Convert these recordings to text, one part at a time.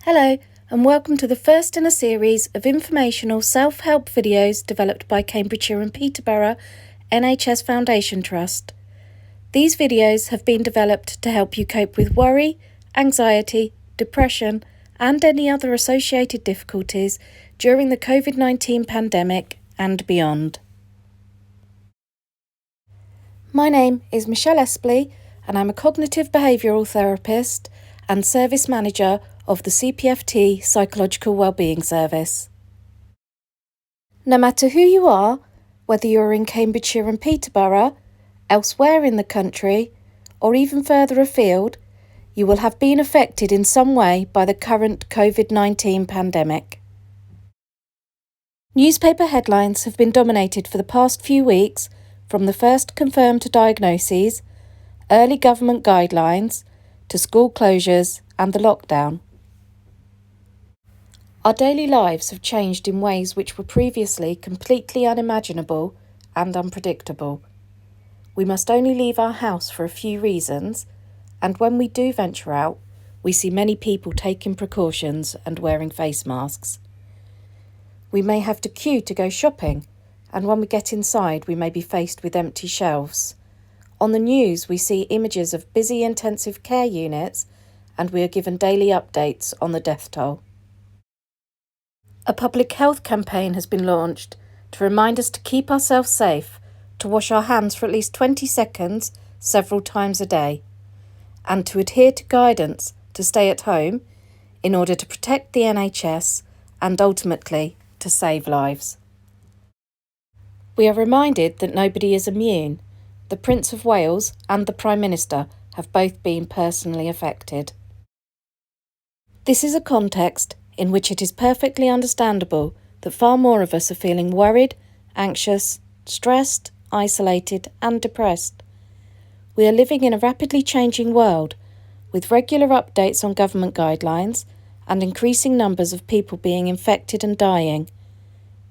Hello, and welcome to the first in a series of informational self-help videos developed by Cambridgeshire and Peterborough NHS Foundation Trust. These videos have been developed to help you cope with worry, anxiety, depression, and any other associated difficulties during the COVID-19 pandemic and beyond. My name is Michelle Espley, and I'm a cognitive behavioural therapist and service manager of the CPFT Psychological Wellbeing Service. No matter who you are, whether you're in Cambridgeshire and Peterborough, elsewhere in the country, or even further afield, you will have been affected in some way by the current COVID-19 pandemic. Newspaper headlines have been dominated for the past few weeks from the first confirmed diagnoses, early government guidelines, to school closures and the lockdown. Our daily lives have changed in ways which were previously completely unimaginable and unpredictable. We must only leave our house for a few reasons, and when we do venture out, we see many people taking precautions and wearing face masks. We may have to queue to go shopping, and when we get inside, we may be faced with empty shelves. On the news, we see images of busy intensive care units, and we are given daily updates on the death toll. A public health campaign has been launched to remind us to keep ourselves safe, to wash our hands for at least 20 seconds several times a day, and to adhere to guidance to stay at home in order to protect the NHS and ultimately to save lives. We are reminded that nobody is immune. The Prince of Wales and the Prime Minister have both been personally affected. This is a context in which it is perfectly understandable that far more of us are feeling worried, anxious, stressed, isolated, and depressed. We are living in a rapidly changing world, with regular updates on government guidelines and increasing numbers of people being infected and dying.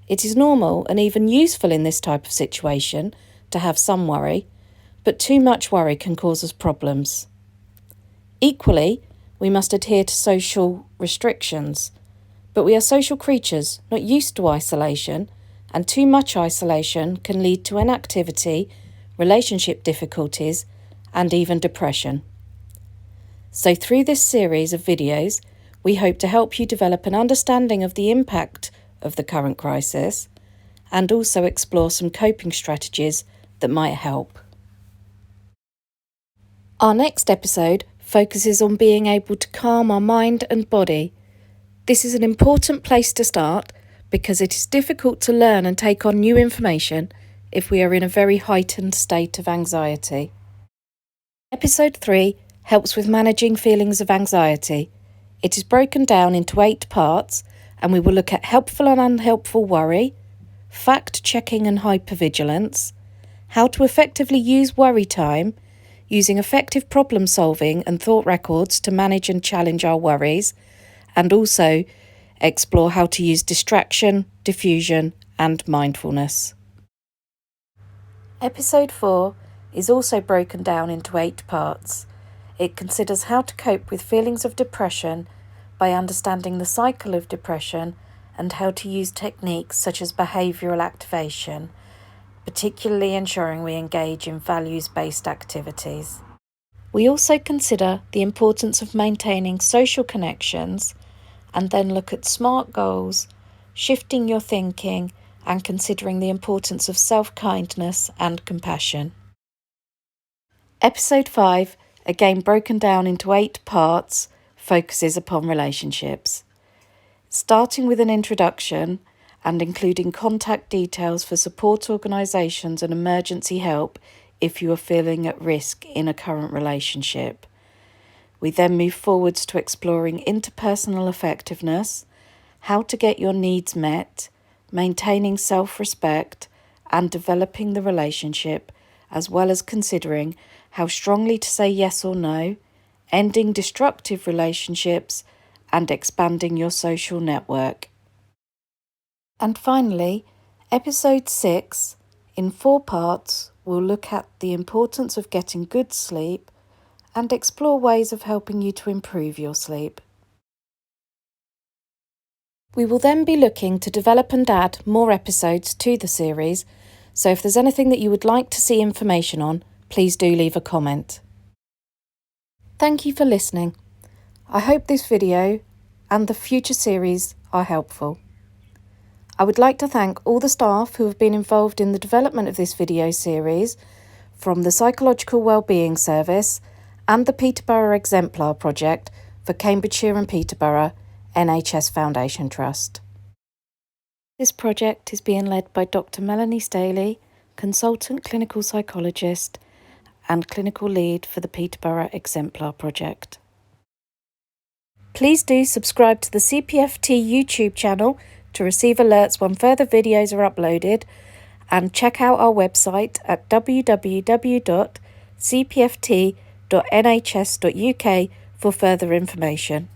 It is normal and even useful in this type of situation to have some worry, but too much worry can cause us problems. Equally, we must adhere to social restrictions, but we are social creatures, not used to isolation, and too much isolation can lead to inactivity, relationship difficulties, and even depression. So through this series of videos, we hope to help you develop an understanding of the impact of the current crisis and also explore some coping strategies that might help. Our next episode focuses on being able to calm our mind and body. This is an important place to start because it is difficult to learn and take on new information if we are in a very heightened state of anxiety. Episode 3 helps with managing feelings of anxiety. It is broken down into 8 parts, and we will look at helpful and unhelpful worry, fact-checking and hypervigilance, how to effectively use worry time, using effective problem-solving and thought records to manage and challenge our worries, and also explore how to use distraction, diffusion, and mindfulness. Episode 4 is also broken down into 8 parts. It considers how to cope with feelings of depression by understanding the cycle of depression and how to use techniques such as behavioural activation, particularly ensuring we engage in values-based activities. We also consider the importance of maintaining social connections and then look at SMART goals, shifting your thinking, and considering the importance of self-kindness and compassion. Episode 5, again broken down into 8 parts, focuses upon relationships. Starting with an introduction and including contact details for support organisations and emergency help if you are feeling at risk in a current relationship. We then move forwards to exploring interpersonal effectiveness, how to get your needs met, maintaining self-respect, and developing the relationship, as well as considering how strongly to say yes or no, ending destructive relationships, and expanding your social network. And finally, episode 6, in 4 parts, will look at the importance of getting good sleep and explore ways of helping you to improve your sleep. We will then be looking to develop and add more episodes to the series, so if there's anything that you would like to see information on, please do leave a comment. Thank you for listening. I hope this video and the future series are helpful. I would like to thank all the staff who have been involved in the development of this video series, from the Psychological Wellbeing Service and the Peterborough Exemplar Project for Cambridgeshire and Peterborough NHS Foundation Trust. This project is being led by Dr. Melanie Staley, Consultant Clinical Psychologist and Clinical Lead for the Peterborough Exemplar Project. Please do subscribe to the CPFT YouTube channel to receive alerts when further videos are uploaded, and check out our website at www.cpft.nhs.uk for further information.